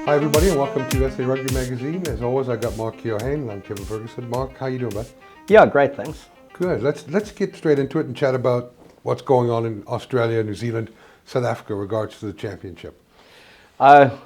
Hi everybody and welcome to SA Rugby Magazine. As always, I got Mark Keohane and I'm Kevin Ferguson. Mark, how you doing, bud? Yeah, great, thanks. Good. Let's get straight into it and chat about what's going on in Australia, New Zealand, South Africa in regards to the championship.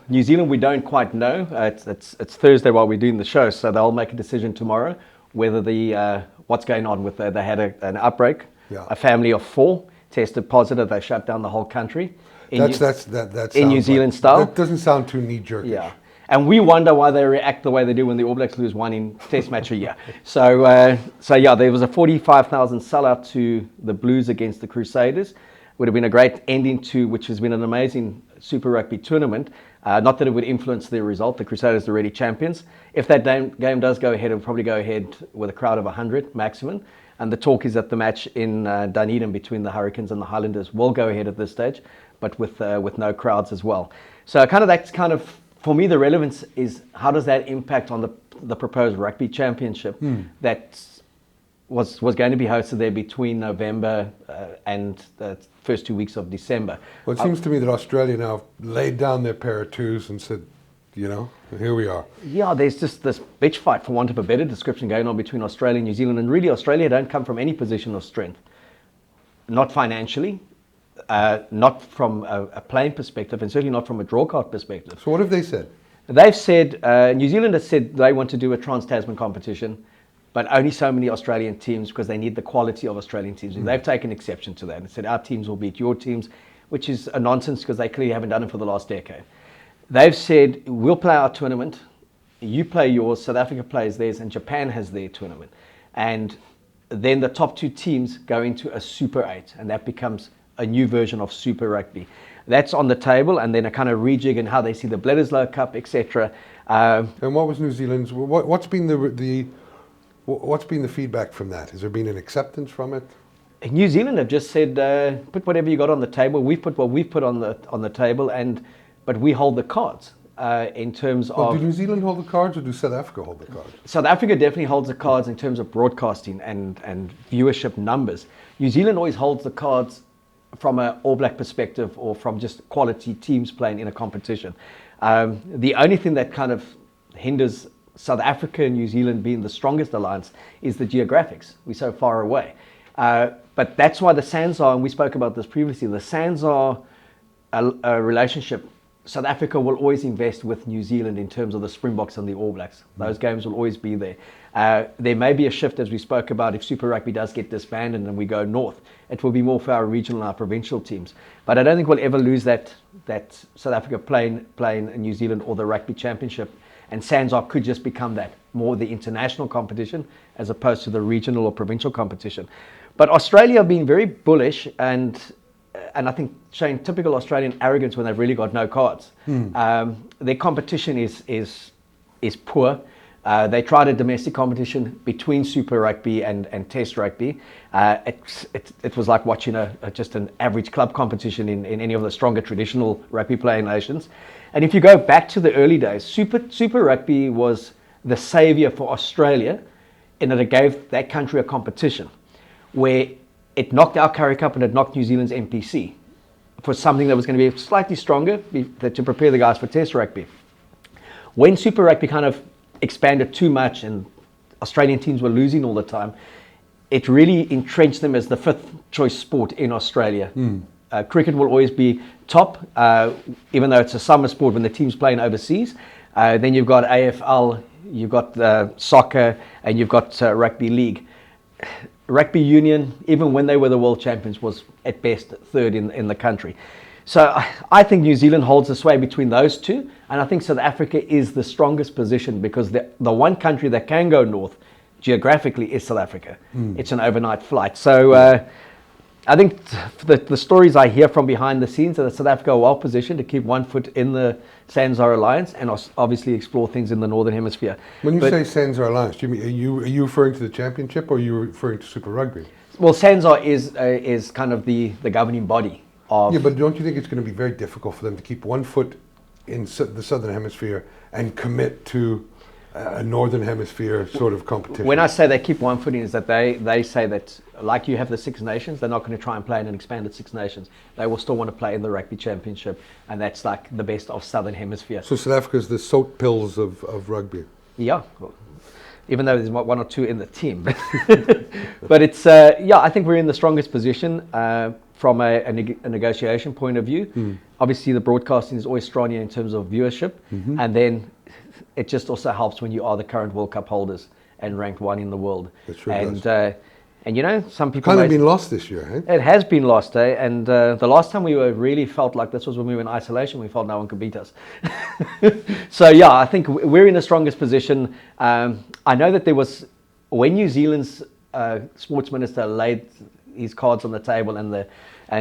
New Zealand, we don't quite know. It's Thursday while we're doing the show, so they'll make a decision tomorrow whether what's going on with they had an outbreak. Yeah. A family of 4 tested positive. They shut down the whole country. That in New Zealand style. That doesn't sound too knee-jerk. Yeah. And we wonder why they react the way they do when the All Blacks lose one in Test match a year. So yeah, there was a 45,000 sellout to the Blues against the Crusaders. Would have been a great ending to, which has been an amazing Super Rugby tournament. Not that it would influence the result. The Crusaders are already champions. If that game does go ahead, it'll probably go ahead with a crowd of 100 maximum. And the talk is that the match in Dunedin between the Hurricanes and the Highlanders will go ahead at this stage, but with no crowds as well. So that's kind of, for me, the relevance is how does that impact on the proposed rugby championship that was going to be hosted there between November and the first 2 weeks of December. Well, it seems to me that Australia now laid down their pair of twos and said, here we are. Yeah, there's just this bitch fight, for want of a better description, going on between Australia and New Zealand. And really, Australia don't come from any position of strength. Not financially, not from a playing perspective, and certainly not from a draw card perspective. So what have they said? They've said, New Zealand has said they want to do a Trans-Tasman competition, but only so many Australian teams because they need the quality of Australian teams. And they've taken exception to that and said our teams will beat your teams, which is a nonsense because they clearly haven't done it for the last decade. They've said, we'll play our tournament, you play yours, South Africa plays theirs, and Japan has their tournament. And then the top 2 teams go into a Super 8, and that becomes a new version of Super Rugby. That's on the table, and then a kind of rejig and how they see the Bledisloe Cup, etc. And what was New Zealand's? What's been the feedback from that? Has there been an acceptance from it? New Zealand have just said, put whatever you got on the table. We've put what we've put on the table, but we hold the cards in terms of. Do New Zealand hold the cards, or do South Africa hold the cards? South Africa definitely holds the cards in terms of broadcasting and viewership numbers. New Zealand always holds the cards from an All Black perspective or from just quality teams playing in a competition. The only thing that kind of hinders South Africa and New Zealand being the strongest alliance is the geographics. We're so far away. But that's why the Sanzar, and we spoke about this previously, the Sanzar relationship, South Africa will always invest with New Zealand in terms of the Springboks and the All Blacks. Those games will always be there. There may be a shift, as we spoke about, if Super Rugby does get disbanded and we go north. It will be more for our regional and our provincial teams. But I don't think we'll ever lose that South Africa playing in New Zealand or the Rugby Championship. And Sanzar could just become that, more the international competition as opposed to the regional or provincial competition. But Australia have been very bullish and I think showing typical Australian arrogance when they've really got no cards. Their competition is poor. They tried a domestic competition between Super Rugby and Test Rugby. It was like watching just an average club competition in any of the stronger traditional rugby playing nations. And if you go back to the early days, Super Rugby was the savior for Australia in that it gave that country a competition where it knocked our Currie Cup and it knocked New Zealand's NPC for something that was going to be slightly stronger to prepare the guys for Test Rugby. When Super Rugby kind of expanded too much and Australian teams were losing all the time, it really entrenched them as the 5th choice sport in Australia. Cricket will always be top, even though it's a summer sport when the team's playing overseas. Then you've got AFL, you've got soccer, and you've got rugby league. Rugby union, even when they were the world champions, was at best 3rd in the country. So I think New Zealand holds the sway between those two, and I think South Africa is the strongest position because the one country that can go north geographically is South Africa. It's an overnight flight. So I think the stories I hear from behind the scenes are that South Africa are well positioned to keep one foot in the Sanzar Alliance and obviously explore things in the Northern Hemisphere. When you say Sanzar Alliance, do you mean, are you referring to the championship or are you referring to Super Rugby? Well, Sanzar is kind of the governing body of. Yeah, but don't you think it's going to be very difficult for them to keep one foot in the Southern Hemisphere and commit to a Northern Hemisphere sort of competition. When I say they keep one footing, is that they say that, like you have the Six Nations, they're not going to try and play in an expanded Six Nations. They will still want to play in the Rugby Championship, and that's like the best of Southern Hemisphere. So South Africa's the salt pills of rugby. Yeah, well, even though there's one or two in the team. But it's, I think we're in the strongest position from a negotiation point of view. Obviously, the broadcasting is always stronger in terms of viewership. And then it just also helps when you are the current World Cup holders and ranked 1 in the world. It sure and does. And you know, some people Kind of been lost this year, hey? It has been lost, eh? And the last time we really felt like this was when we were in isolation. We felt no one could beat us. So yeah, I think we're in the strongest position. I know that there was, when New Zealand's sports minister laid his cards on the table, and the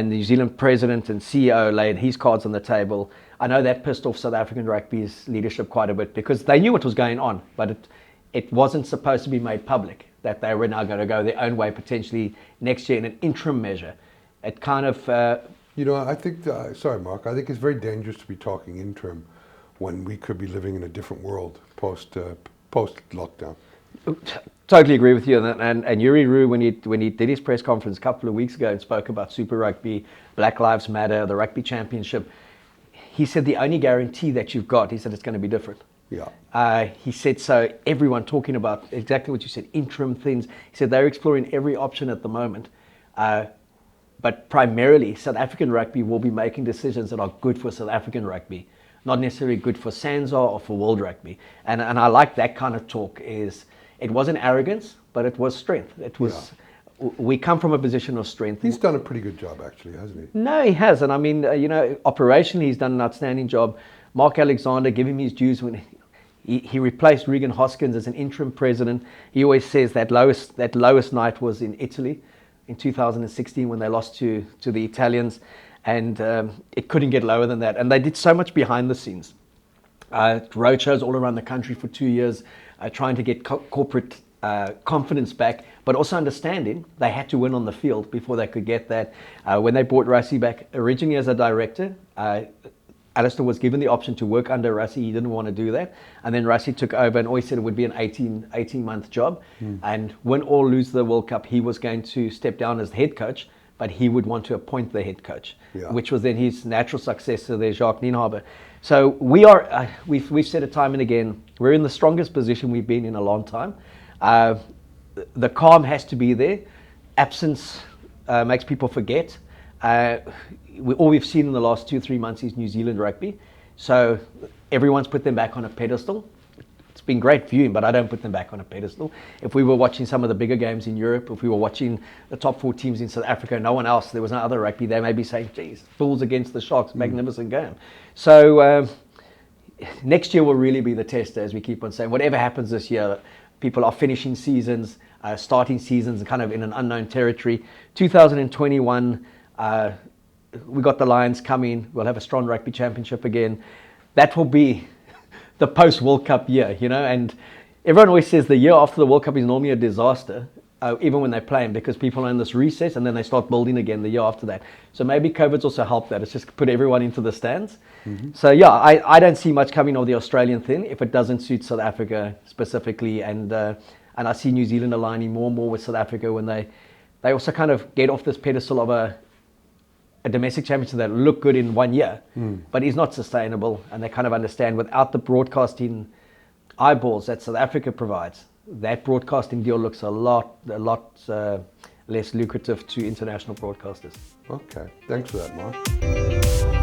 New Zealand president and CEO laid his cards on the table, I know that pissed off South African rugby's leadership quite a bit, because they knew what was going on, but it wasn't supposed to be made public that they were now going to go their own way potentially next year in an interim measure. It kind of... You know, I think, sorry Mark, I think it's very dangerous to be talking interim when we could be living in a different world post-lockdown. Totally agree with you. And Yuri Rue, when he did his press conference a couple of weeks ago and spoke about Super Rugby, Black Lives Matter, the Rugby Championship, he said the only guarantee that you've got, he said, it's going to be different. Yeah. He said, so everyone talking about exactly what you said, interim things. He said they're exploring every option at the moment. But primarily, South African rugby will be making decisions that are good for South African rugby, not necessarily good for Sanzar or for world rugby. And I like that kind of talk. It wasn't arrogance, but it was strength. It was... Yeah. We come from a position of strength. He's done a pretty good job, actually, hasn't he? No, he has. And I mean, you know, operationally, he's done an outstanding job. Mark Alexander, give him his dues when he replaced Regan Hoskins as an interim president. He always says that lowest night was in Italy in 2016 when they lost to the Italians, and it couldn't get lower than that. And they did so much behind the scenes. Road shows all around the country for 2 years, trying to get corporate confidence back, but also understanding they had to win on the field before they could get that. When they brought Rassie back originally as a director, Alistair was given the option to work under Rassie. He didn't want to do that. And then Rassie took over and always said it would be an 18-month job. And win or lose the World Cup, he was going to step down as the head coach, but he would want to appoint the head coach, which was then his natural successor there, Jacques Nienhaber. So we are, we've said it time and again, we're in the strongest position we've been in a long time. The calm has to be there. Absence makes people forget. All we've seen in the last 2-3 months is New Zealand rugby. So everyone's put them back on a pedestal. It's been great viewing, but I don't put them back on a pedestal. If we were watching some of the bigger games in Europe, if we were watching the top 4 teams in South Africa, no one else, there was no other rugby, they may be saying, geez, Bulls against the Sharks, magnificent game. So next year will really be the test, as we keep on saying. Whatever happens this year, people are finishing seasons, starting seasons kind of in an unknown territory. 2021, we got the Lions coming. We'll have a strong rugby championship again. That will be the post-World Cup year, you know. And everyone always says the year after the World Cup is normally a disaster, even when they're playing, because people are in this recess and then they start building again the year after that. So maybe COVID's also helped that. It's just put everyone into the stands. So yeah, I don't see much coming of the Australian thing if it doesn't suit South Africa specifically. And I see New Zealand aligning more and more with South Africa when they also kind of get off this pedestal of a domestic championship that look good in 1 year, but is not sustainable. And they kind of understand without the broadcasting eyeballs that South Africa provides, that broadcasting deal looks a lot less lucrative to international broadcasters. Okay, thanks for that, Mark.